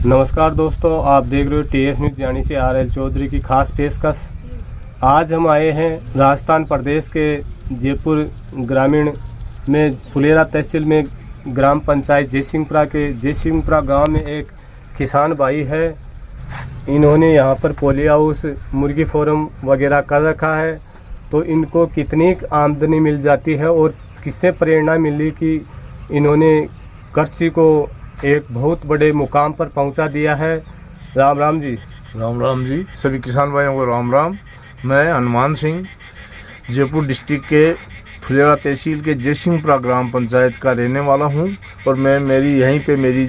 नमस्कार दोस्तों, आप देख रहे हो TS न्यूज़ यानी से RL चौधरी की खास पेशकश। आज हम आए हैं राजस्थान प्रदेश के जयपुर ग्रामीण में फुलेरा तहसील में ग्राम पंचायत जयसिंहपुरा गांव में एक किसान भाई है। इन्होंने यहां पर पोली हाउस, मुर्गी फार्म वगैरह कर रखा है। तो इनको कितनी आमदनी मिल जाती है और किससे प्रेरणा मिली कि इन्होंने कृषि को एक बहुत बड़े मुकाम पर पहुंचा दिया है। राम राम जी। राम राम जी, सभी किसान भाइयों को राम राम। मैं हनुमान सिंह जयपुर डिस्ट्रिक्ट के फुलेरा तहसील के जयसिंहपुरा ग्राम पंचायत का रहने वाला हूं और मैं यहीं पे मेरी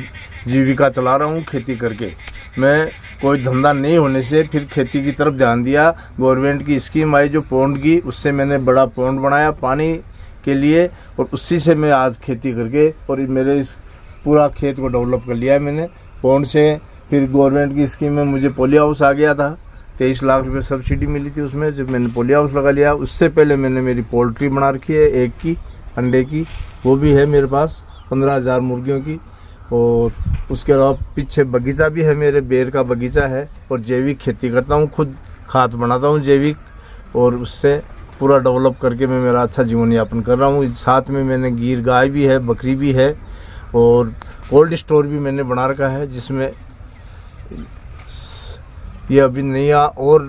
जीविका चला रहा हूं खेती करके। मैं कोई धंधा नहीं होने से फिर खेती की तरफ ध्यान दिया। गवर्नमेंट की स्कीम आई जो पौंड की, उससे मैंने बड़ा पौंड बनाया पानी के लिए और उसी से मैं आज खेती करके और मेरे इस पूरा खेत को डेवलप कर लिया है मैंने पौंड से। फिर गवर्नमेंट की स्कीम में मुझे पोली हाउस आ गया था, 23 लाख रुपए सब्सिडी मिली थी उसमें, जब मैंने पोली हाउस लगा लिया। उससे पहले मैंने मेरी पोल्ट्री बना रखी है, एक की अंडे की, वो भी है मेरे पास 15,000 मुर्गियों की। और उसके अलावा पीछे बगीचा भी है, मेरे बेर का बगीचा है और जैविक खेती करता हूँ, खुद खाद बनाता हूँ जैविक, और उससे पूरा डेवलप करके मैं मेरा अच्छा जीवन यापन कर रहा हूँ। साथ में मैंने गिर गाय भी है, बकरी भी है और कोल्ड स्टोर भी मैंने बना रखा है, जिसमें ये अभी नया और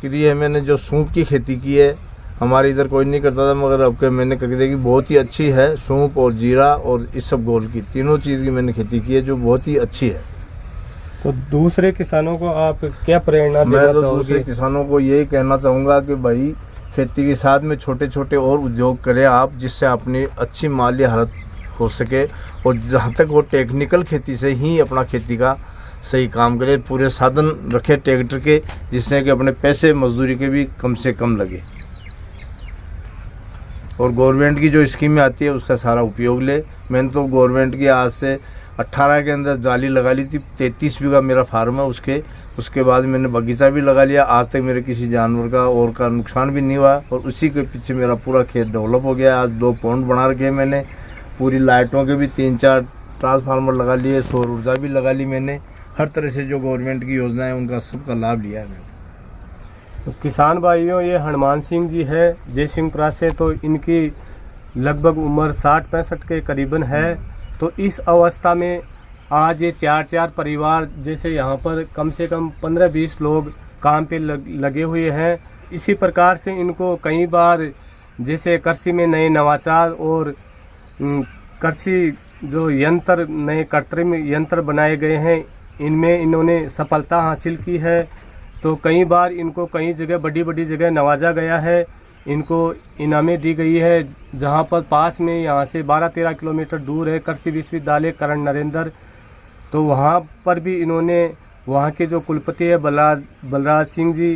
की है मैंने जो सूप की खेती की है। हमारे इधर कोई नहीं करता था, मगर अब के मैंने करके देखी, बहुत ही अच्छी है। सूप और जीरा और इस सब गोल की तीनों चीज़ की मैंने खेती की है जो बहुत ही अच्छी है। तो दूसरे किसानों को आप क्या प्रेरणा देना मैं तो चाहोगे? दूसरे किसानों को यही कहना चाहूँगा कि भाई खेती के साथ में छोटे छोटे और उद्योग करें आप, जिससे अपनी अच्छी माली हालत हो सके। और जहाँ तक वो टेक्निकल खेती से ही अपना खेती का सही काम करे, पूरे साधन रखे ट्रैक्टर के, जिससे कि अपने पैसे मजदूरी के भी कम से कम लगे। और गवर्नमेंट की जो स्कीमें आती है उसका सारा उपयोग ले। मैंने तो गवर्नमेंट की आज से 18 के अंदर जाली लगा ली थी, 33 बीघा मेरा फार्म है उसके बाद मैंने बगीचा भी लगा लिया। आज तक मेरे किसी जानवर का और का नुकसान भी नहीं हुआ और उसी के पीछे मेरा पूरा खेत डेवलप हो गया। आज 2 पौंड बना रखे मैंने, पूरी लाइटों के भी 3-4 ट्रांसफार्मर लगा लिए, सौर ऊर्जा भी लगा ली मैंने। हर तरह से जो गवर्नमेंट की योजना है उनका सबका लाभ लिया है मैंने। तो किसान भाइयों, ये हनुमान सिंह जी है जयसिंहपुरा से। तो इनकी लगभग उम्र 60-65 के करीबन है। तो इस अवस्था में आज ये 4-4 परिवार जैसे यहाँ पर कम से कम 15-20 लोग काम पे लगे हुए हैं। इसी प्रकार से इनको कई बार जैसे कृषि में नए नवाचार और कृषि जो यंत्र, नए कृत्रिम यंत्र बनाए गए हैं, इनमें इन्होंने सफलता हासिल की है। तो कई बार इनको कई जगह बड़ी जगह नवाजा गया है, इनको इनामें दी गई है। जहां पर पास में यहाँ से 12-13 किलोमीटर दूर है कृषि विश्वविद्यालय करण नरेंद्र। तो वहाँ पर भी इन्होंने, वहाँ के जो कुलपति है बलराज सिंह जी,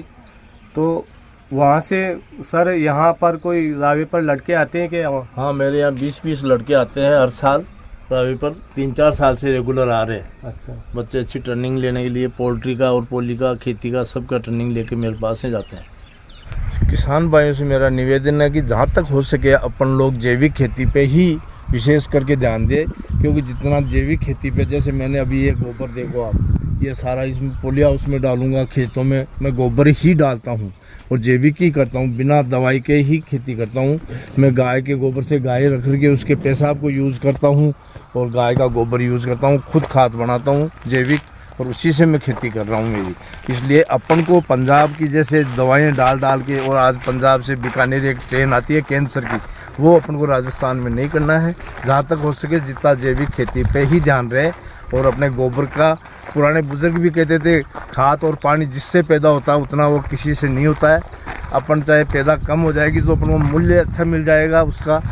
तो वहाँ से सर यहाँ पर कोई रावे पर लड़के आते हैं क्या? हाँ, मेरे यहाँ 20-20 लड़के आते हैं हर साल रावे पर, 3-4 साल से रेगुलर आ रहे हैं। अच्छा। बच्चे अच्छी ट्रेनिंग लेने के लिए पोल्ट्री का और पोली का, खेती का, सबका ट्रेनिंग लेके मेरे पास से जाते हैं। किसान भाइयों से मेरा निवेदन है कि जहाँ तक हो सके अपन लोग जैविक खेती पे ही विशेष करके ध्यान दें, क्योंकि जितना जैविक खेती पे, जैसे मैंने अभी ये गोबर देखो आप, ये सारा इसमें पोली हाउस में डालूंगा, खेतों में मैं गोबर ही डालता हूँ और जैविक ही करता हूँ, बिना दवाई के ही खेती करता हूँ। मैं गाय के गोबर से गाय रख के उसके पेशाब को यूज़ करता हूँ और गाय का गोबर यूज़ करता हूँ, खुद खाद बनाता हूँ जैविक, और उसी से मैं खेती कर रहा हूँ मेरी। इसलिए अपन को पंजाब की जैसे दवाइयाँ डाल के, और आज पंजाब से बीकानेर एक ट्रेन आती है कैंसर की, वो अपन को राजस्थान में नहीं करना है। जहाँ तक हो सके जितना जैविक खेती पे ही ध्यान रहे और अपने गोबर का, पुराने बुजुर्ग भी कहते थे खाद और पानी जिससे पैदा होता है उतना वो किसी से नहीं होता है। अपन चाहे पैदा कम हो जाएगी तो अपन को मूल्य अच्छा मिल जाएगा उसका।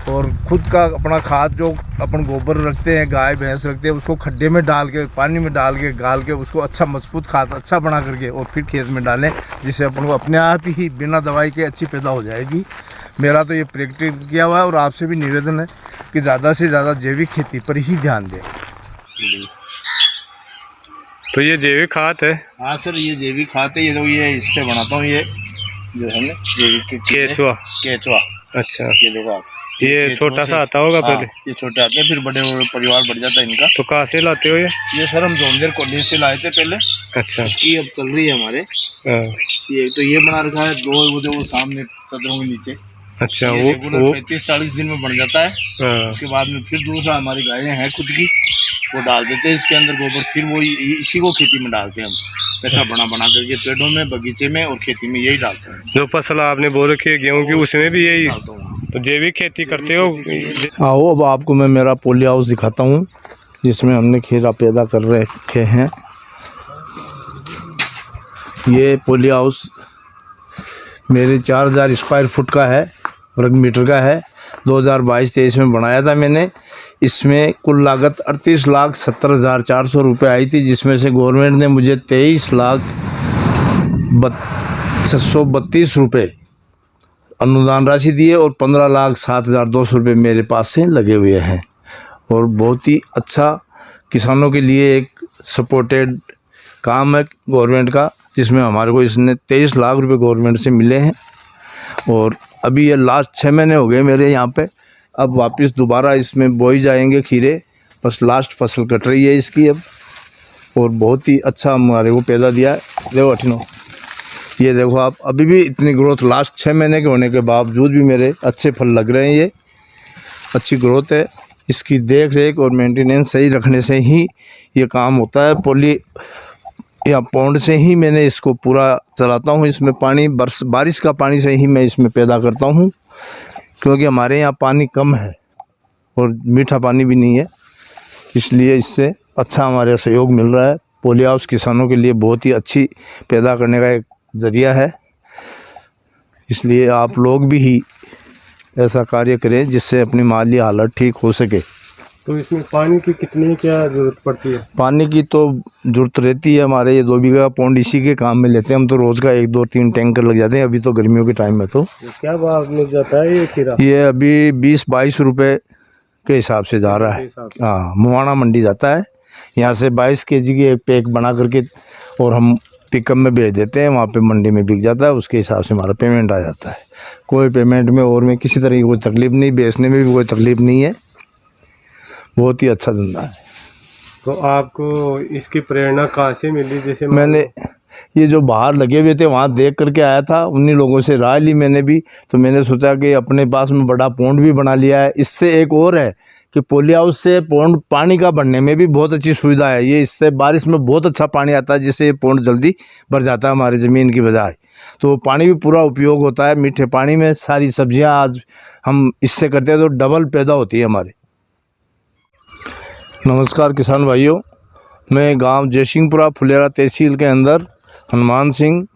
और खुद का अपना खाद जो अपन गोबर रखते हैं, गाय भैंस रखते हैं, उसको खड्डे में डाल के, पानी में डाल के, गाल के उसको अच्छा मजबूत खाद अच्छा बना करके और फिर खेत में डालें, जिससे अपन को अपने आप ही बिना दवाई के अच्छी पैदा हो जाएगी। मेरा तो ये प्रैक्टिस किया हुआ है और आपसे भी निवेदन है कि ज़्यादा से ज़्यादा जैविक खेती पर ही ध्यान दें। तो ये जैविक खाद है? हाँ सर, ये जैविक खाद है। ये तो ये इससे बनाता हूँ, ये जो है ना जैविक केचुआ। अच्छा। ये देखो आप, ये छोटा सा आता होगा हाँ, पहले। ये छोटे आते हैं, फिर बड़े परिवार बढ़ जाता है इनका। तो कहाँ से लाते हो ये? ये सर हम जोमदेर कॉलेज से लाए थे पहले। अच्छा। ये अब चल रही है हमारे। हाँ। ये तो ये बना रखा है, दो वो सामने चदरों के नीचे। अच्छा, ये वो 35-40 दिन में बन जाता है। हाँ। उसके बाद में फिर दूसरा हमारी गायें हैं खुद की, वो डाल देते हैं इसके अंदर गोबर, फिर वो इसी को खेती में डालते हैं हम। ऐसा बना करके पेड़ों में, बगीचे में और खेती में यही डालते हैं। जो फसल आपने बो रखी है गेहूं की, उसमें भी यही तो जैविक खेती करते हो? आओ अब आपको मैं मेरा पोली हाउस दिखाता हूँ, जिसमें हमने खीरा पैदा कर रखे हैं। ये पोली हाउस मेरे 4000 स्क्वायर फुट का है, वर्ग मीटर का है। 2022-23 में बनाया था मैंने। इसमें कुल लागत 38,70,400 रुपये आई थी, जिसमें से गवर्नमेंट ने मुझे 23,632 रुपये अनुदान राशि दी है और 15,07,200 रुपये मेरे पास से लगे हुए हैं। और बहुत ही अच्छा किसानों के लिए एक सपोर्टेड काम है गवर्नमेंट का, जिसमें हमारे को इसने 23 लाख रुपए गवर्नमेंट से मिले हैं। और अभी ये लास्ट 6 महीने हो गए मेरे यहाँ पे। अब वापस दोबारा इसमें बोई जाएंगे खीरे, बस लास्ट फसल कट रही है इसकी अब। और बहुत ही अच्छा हमारे को पैदा दिया है। देखो अठिनो, ये देखो आप, अभी भी इतनी ग्रोथ लास्ट 6 महीने के होने के बावजूद भी मेरे अच्छे फल लग रहे हैं। ये अच्छी ग्रोथ है। इसकी देख रेख और मेंटेनेंस सही रखने से ही ये काम होता है। पोली या पौंड से ही मैंने इसको पूरा चलाता हूँ। इसमें पानी बारिश का पानी से ही मैं इसमें पैदा करता हूँ, क्योंकि हमारे यहाँ पानी कम है और मीठा पानी भी नहीं है, इसलिए इससे अच्छा हमारे सहयोग मिल रहा है। पोली हाउस किसानों के लिए बहुत ही अच्छी पैदा करने का एक ज़रिया है, इसलिए आप लोग भी ऐसा कार्य करें जिससे अपनी माली हालत ठीक हो सके। तो इसमें पानी की कितनी क्या ज़रूरत पड़ती है? पानी की तो ज़रूरत रहती है। हमारे ये 2 बीघा पौंड इसी के काम में लेते हैं हम, तो रोज़ का 1-2-3 टैंकर लग जाते हैं। अभी तो गर्मियों के टाइम में तो क्या भाव मिल जाता है ये खीरा? ये अभी 20-22 रुपये के हिसाब से जा रहा है। हाँ, मुवाना मंडी जाता है। यहाँ से 22 kg की एक पैक बना करके और हम पिकअप में भेज देते हैं, वहाँ पे मंडी में बिक जाता है। उसके हिसाब से हमारा पेमेंट आ जाता है। कोई पेमेंट में और में किसी तरह की कोई तकलीफ़ नहीं, बेचने में भी कोई तकलीफ़ नहीं है। बहुत ही अच्छा धंधा है। तो आपको इसकी प्रेरणा कहाँ से मिली? जैसे मैंने ये जो बाहर लगे हुए थे वहाँ देख करके आया था, उन्हीं लोगों से राय ली मैंने भी। तो मैंने सोचा कि अपने पास में बड़ा पौंड भी बना लिया है। इससे एक और है कि पोली हाउस से पौंड पानी का भरने में भी बहुत अच्छी सुविधा है। ये इससे बारिश में बहुत अच्छा पानी आता है, जिससे ये पौंड जल्दी भर जाता है हमारी ज़मीन की बजाय। तो पानी भी पूरा उपयोग होता है। मीठे पानी में सारी सब्जियां आज हम इससे करते हैं तो डबल पैदा होती है हमारे। नमस्कार किसान भाइयों, मैं गांव जयसिंहपुरा फुलेरा तहसील के अंदर हनुमान सिंह।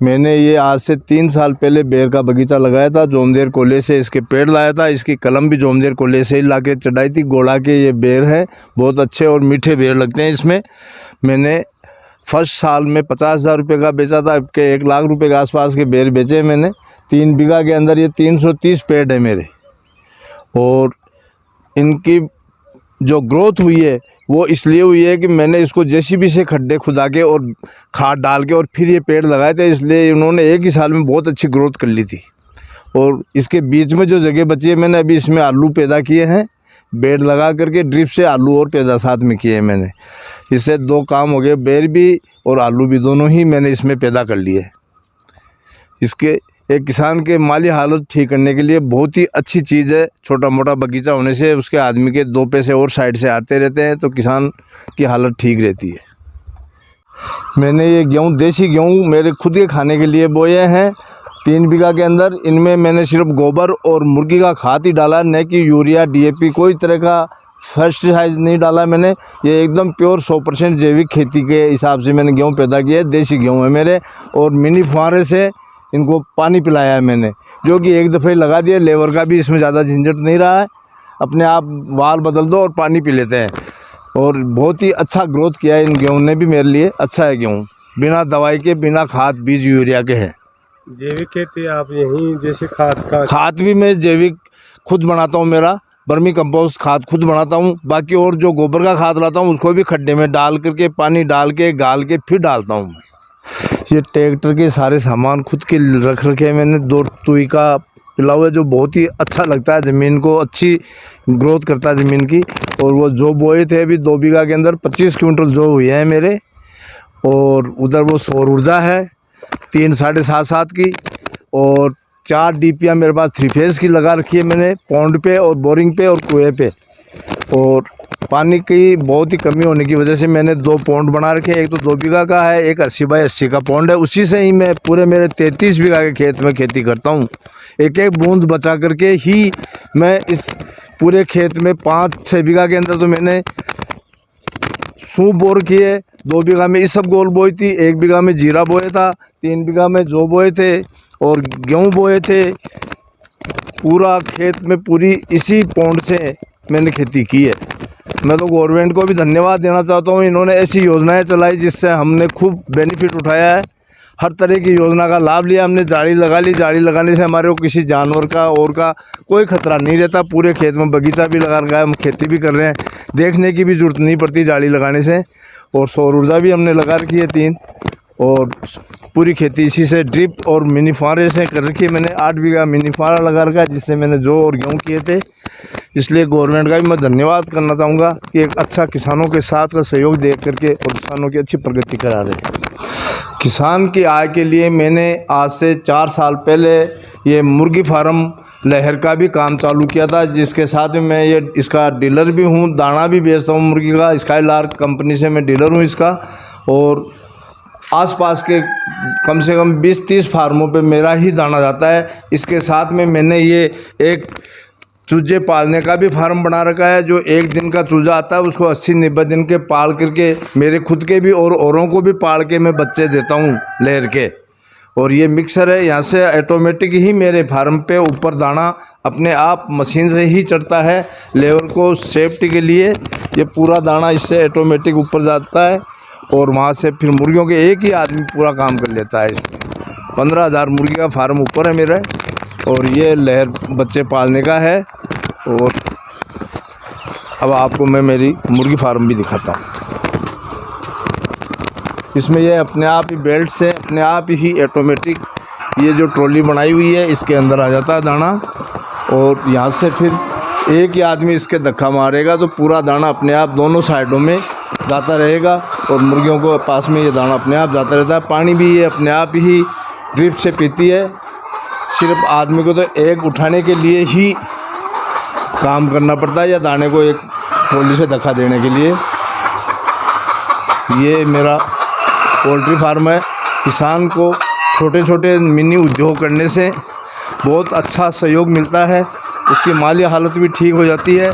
मैंने ये आज से 3 साल पहले बेर का बगीचा लगाया था। जोमदेर कॉलेज से इसके पेड़ लाया था। इसकी कलम भी जोमदेर कॉलेज से ही ला के चढ़ाई थी। गोला के ये बेर हैं, बहुत अच्छे और मीठे बेर लगते हैं इसमें। मैंने फर्स्ट साल में 50,000 रुपये का बेचा था। अब के 1 लाख रुपये के आसपास के बेर बेचे मैंने। 3 बीघा के अंदर ये 330 पेड़ है मेरे। और इनकी जो ग्रोथ हुई है वो इसलिए हुई है कि मैंने इसको जेसीबी से खड्डे खुदा के और खाद डाल के और फिर ये पेड़ लगाए थे, इसलिए इन्होंने एक ही साल में बहुत अच्छी ग्रोथ कर ली थी। और इसके बीच में जो जगह बची है, मैंने अभी इसमें आलू पैदा किए हैं। बेड लगा करके ड्रिप से आलू और पैदा साथ में किए हैं मैंने। इससे 2 काम हो गए, बेर भी और आलू भी, दोनों ही मैंने इसमें पैदा कर लिए। इसके एक किसान के माली हालत ठीक करने के लिए बहुत ही अच्छी चीज़ है। छोटा मोटा बगीचा होने से उसके आदमी के 2 पैसे और साइड से आते रहते हैं, तो किसान की हालत ठीक रहती है। मैंने ये गेहूँ, देसी गेहूँ मेरे खुद के खाने के लिए बोए हैं 3 बीघा के अंदर। इनमें मैंने सिर्फ गोबर और मुर्गी का खाद ही डाला, न कि यूरिया DAP कोई तरह का फर्टिलाइज नहीं डाला मैंने। ये एकदम प्योर 100% जैविक खेती के हिसाब से मैंने गेहूँ पैदा किया है। देसी गेहूँ है मेरे। और मिनी फुहारे से इनको पानी पिलाया है मैंने, जो कि एक दफ़े लगा दिया। लेबर का भी इसमें ज़्यादा झंझट नहीं रहा है, अपने आप वाल बदल दो और पानी पी लेते हैं। और बहुत ही अच्छा ग्रोथ किया है इन गेहूँ ने भी मेरे लिए। अच्छा है गेहूँ, बिना दवाई के, बिना खाद बीज यूरिया के है। जैविक खेती आप यहीं जैसे खाद भी मैं जैविक खुद बनाता हूँ। मेरा वर्मी कंपोस्ट खाद खुद बनाता हूँ। बाकी और जो गोबर का खाद लाता हूँ उसको भी खड्डे में डाल करके, पानी डाल के, गाल के फिर डालता हूँ। ये ट्रैक्टर के सारे सामान खुद के रख रखे हैं मैंने। 2 तुई का पिला हुआ है, जो बहुत ही अच्छा लगता है, ज़मीन को अच्छी ग्रोथ करता है ज़मीन की। और वो जो बोए थे अभी 2 बीघा के अंदर 25 क्विंटल जो हुए हैं मेरे। और उधर वो सौर ऊर्जा है 3 साढ़े 7 की, और 4 डीपीआर मेरे पास 3 फेज़ की लगा रखी है मैंने, पौंड पे और बोरिंग पे और कुएँ पे। और पानी की बहुत ही कमी होने की वजह से मैंने 2 पौंड बना रखे हैं, एक तो 2 बीघा का है, एक 80 बाई 80 का पौंड है। उसी से ही मैं पूरे मेरे 33 बीघा के खेत में खेती करता हूँ। एक एक बूंद बचा करके ही मैं इस पूरे खेत में 5-6 बीघा के अंदर तो मैंने सूप बोर किए, 2 बीघा में इसबगोल बोई थी, 1 बीघा में जीरा बोया था, 3 बीघा में जौ बोए थे और गेहूँ बोए थे। पूरा खेत में पूरी इसी पौंड से मैंने खेती की है। मैं तो गवर्नमेंट को भी धन्यवाद देना चाहता हूँ, इन्होंने ऐसी योजनाएं चलाई जिससे हमने खूब बेनिफिट उठाया है। हर तरह की योजना का लाभ लिया हमने। जाली लगा ली, जाली लगाने से हमारे को किसी जानवर का और का कोई खतरा नहीं रहता। पूरे खेत में बगीचा भी लगा रखा है, हम खेती भी कर रहे हैं, देखने की भी ज़रूरत नहीं पड़ती जाली लगाने से। और सौर ऊर्जा भी हमने लगा रखी है 3, और पूरी खेती इसी से ड्रिप और मिनी फुहारे से कर रखी है मैंने। 8 बीघा मिनी फुहारा लगा रखा है जिससे मैंने जौ और गेहूँ किए थे। इसलिए गवर्नमेंट का भी मैं धन्यवाद करना चाहूँगा कि एक अच्छा किसानों के साथ का सहयोग दे करके और किसानों की अच्छी प्रगति करा रहे हैं। किसान की आय के लिए मैंने आज से 4 साल पहले ये मुर्गी फार्म लहर का भी काम चालू किया था, जिसके साथ में मैं ये इसका डीलर भी हूँ, दाना भी बेचता हूँ मुर्गी का। स्काईलार्क कंपनी से मैं डीलर हूँ इसका। और आसपास के कम से कम 20-30 फार्मों पे मेरा ही दाना जाता है। इसके साथ में मैंने ये एक चूजे पालने का भी फार्म बना रखा है। जो 1 दिन का चूजा आता है उसको 80-90 दिन के पाल करके मेरे खुद के भी और औरों को भी पाल के मैं बच्चे देता हूँ लेयर के। और ये मिक्सर है, यहाँ से ऑटोमेटिक ही मेरे फार्म पे ऊपर दाना अपने आप मशीन से ही चढ़ता है। लेबर को सेफ्टी के लिए ये पूरा दाना इससे ऑटोमेटिक ऊपर जाता है, और वहाँ से फिर मुर्गियों के एक ही आदमी पूरा काम कर लेता है। इसमें 15,000 मुर्गी का फार्म ऊपर है मेरा, और ये लहर बच्चे पालने का है। और अब आपको मैं मेरी मुर्गी फार्म भी दिखाता हूँ। इसमें ये अपने आप ही बेल्ट से अपने आप ही ऑटोमेटिक ये जो ट्रॉली बनाई हुई है इसके अंदर आ जाता है दाना, और यहाँ से फिर एक ही आदमी इसके धक्का मारेगा तो पूरा दाना अपने आप दोनों साइडों में जाता रहेगा, और मुर्गियों को पास में ये दाना अपने आप जाता रहता है। पानी भी ये अपने आप ही ड्रिप से पीती है। सिर्फ आदमी को तो एग उठाने के लिए ही काम करना पड़ता है, या दाने को एक ट्रॉली से धक्का देने के लिए। ये मेरा पोल्ट्री फार्म है। किसान को छोटे छोटे मिनी उद्योग करने से बहुत अच्छा सहयोग मिलता है, उसकी माली हालत भी ठीक हो जाती है।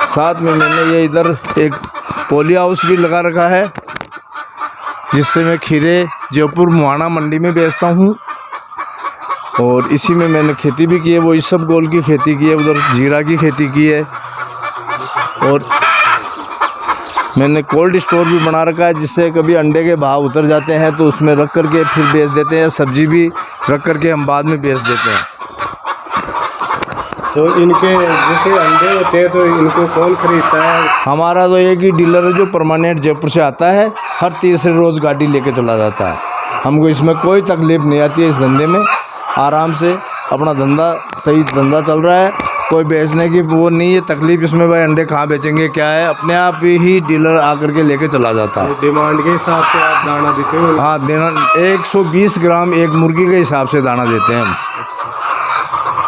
साथ में मैंने ये इधर एक पोली हाउस भी लगा रखा है, जिससे मैं खीरे जयपुर मुहाना मंडी में बेचता हूँ। और इसी में मैंने खेती भी की है, वो इसबगोल की खेती की है, उधर जीरा की खेती की है। और मैंने कोल्ड स्टोर भी बना रखा है, जिससे कभी अंडे के भाव उतर जाते हैं तो उसमें रख करके फिर बेच देते हैं। सब्जी भी रख करके हम बाद में बेच देते हैं। तो इनके जैसे अंडे होते हैं तो इनको कौन खरीदता है? हमारा तो एक ही डीलर है जो परमानेंट जयपुर से आता है, हर तीसरे रोज़ गाड़ी लेके चला जाता है। हमको इसमें कोई तकलीफ़ नहीं आती है। इस धंधे में आराम से अपना धंधा सही धंधा चल रहा है, कोई बेचने की वो नहीं है तकलीफ़ इसमें। भाई अंडे कहाँ बेचेंगे क्या है, अपने आप ही डीलर आकर के लेके चला जाता है। डिमांड के हिसाब से आप दाना देते हो? हाँ, देना 120 ग्राम एक मुर्गी के हिसाब से दाना देते हैं हम।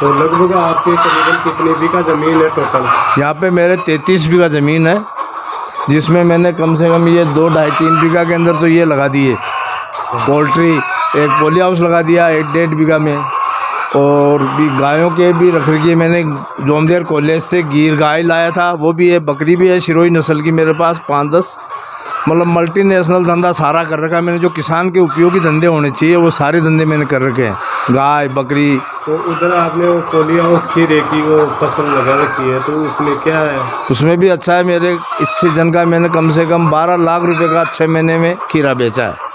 तो लगभग आपके करीबन कितने बीघा ज़मीन है टोटल? यहाँ पे मेरे 33 बीघा ज़मीन है, जिसमें मैंने कम से कम ये 2-2.5-3 बीघा के अंदर तो ये लगा दिए पोल्ट्री। एक पोली हाउस लगा दिया 1-1.5 बीघा में, और भी गायों के भी रख रखी है मैंने। जोमदेर कॉलेज से गिर गाय लाया था, वो भी है। बकरी भी है शिरोही नस्ल की मेरे पास 5-10। मतलब मल्टीनेशनल धंधा सारा कर रखा है मैंने। जो किसान के उपयोगी धंधे होने चाहिए वो सारे धंधे मैंने कर रखे हैं, गाय बकरी। तो उधर आपने वो पोली हाउस खीरे की वो फसल लगा रखी है, तो उसमें क्या है? उसमें भी अच्छा है। मेरे इस सीजन का मैंने कम से कम 12 लाख रुपए का 6 महीने में खीरा बेचा है।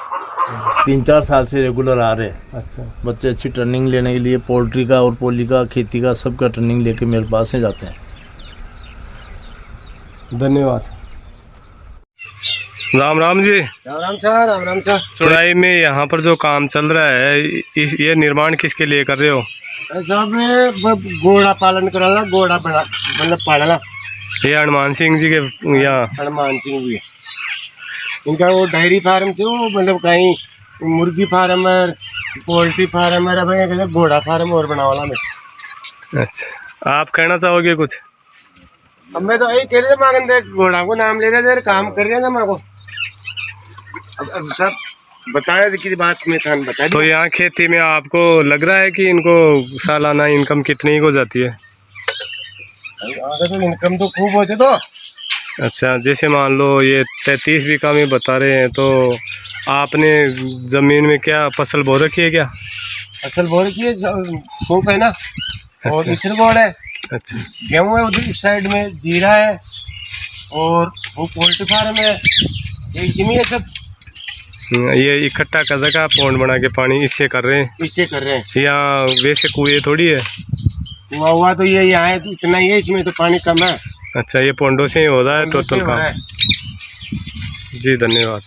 3-4 साल से रेगुलर आ रहे हैं। अच्छा, बच्चे अच्छी ट्रेनिंग लेने के लिए पोल्ट्री का और पोली का खेती का सबका ट्रेनिंग लेके मेरे पास से जाते हैं। धन्यवाद। राम राम जी। Ram sir, Ram Ram sir. चुराई में यहाँ पर जो काम चल रहा है ये निर्माण किसके लिए कर रहे हो? सब घोड़ा पालन कराना, घोड़ा बना मतलब पालना। ये हनुमान सिंह जी के यहाँ हनुमान सिंह जी इनका वो डेयरी फार्म थे, वो मतलब कहीं मुर्गी फार्म है, पोल्ट्री फार्म है, अब घोड़ा फार्म और बनावाला में। अच्छा, आप कहना चाहोगे कुछ? अब मैं तो यही कह रहे थे, मांगते घोड़ा को नाम ले रहे थे, काम कर रहे थे माँ को। अब सब बताया कि बात में था, बता तो यहाँ खेती में आपको लग रहा है कि इनको सालाना इनकम कितनी हो जाती है? तो इनकम तो खूब होते तो। अच्छा, जैसे मान लो ये 33 बीघा में बता रहे हैं, तो आपने जमीन में क्या फसल बो रखी है? क्या फसल बो रखी है? सूप है ना, और अच्छा। इसरगोड़ है, अच्छा, गेहूँ है, उधर इस साइड में जीरा है, और वो पोल्ट्री फार्म है, ये इसी में है सब। ये इकट्ठा कर रखा पौंड बना के पानी इससे कर रहे हैं? इससे कर रहे हैं। यहाँ वैसे कुएं थोड़ी है? हुआ तो ये यहाँ है तो इतना ही है, इसमें तो पानी कम है। अच्छा, ये पौंडों से ही हो रहा है पौंडों से टोटल हो रहा काम। है। जी धन्यवाद।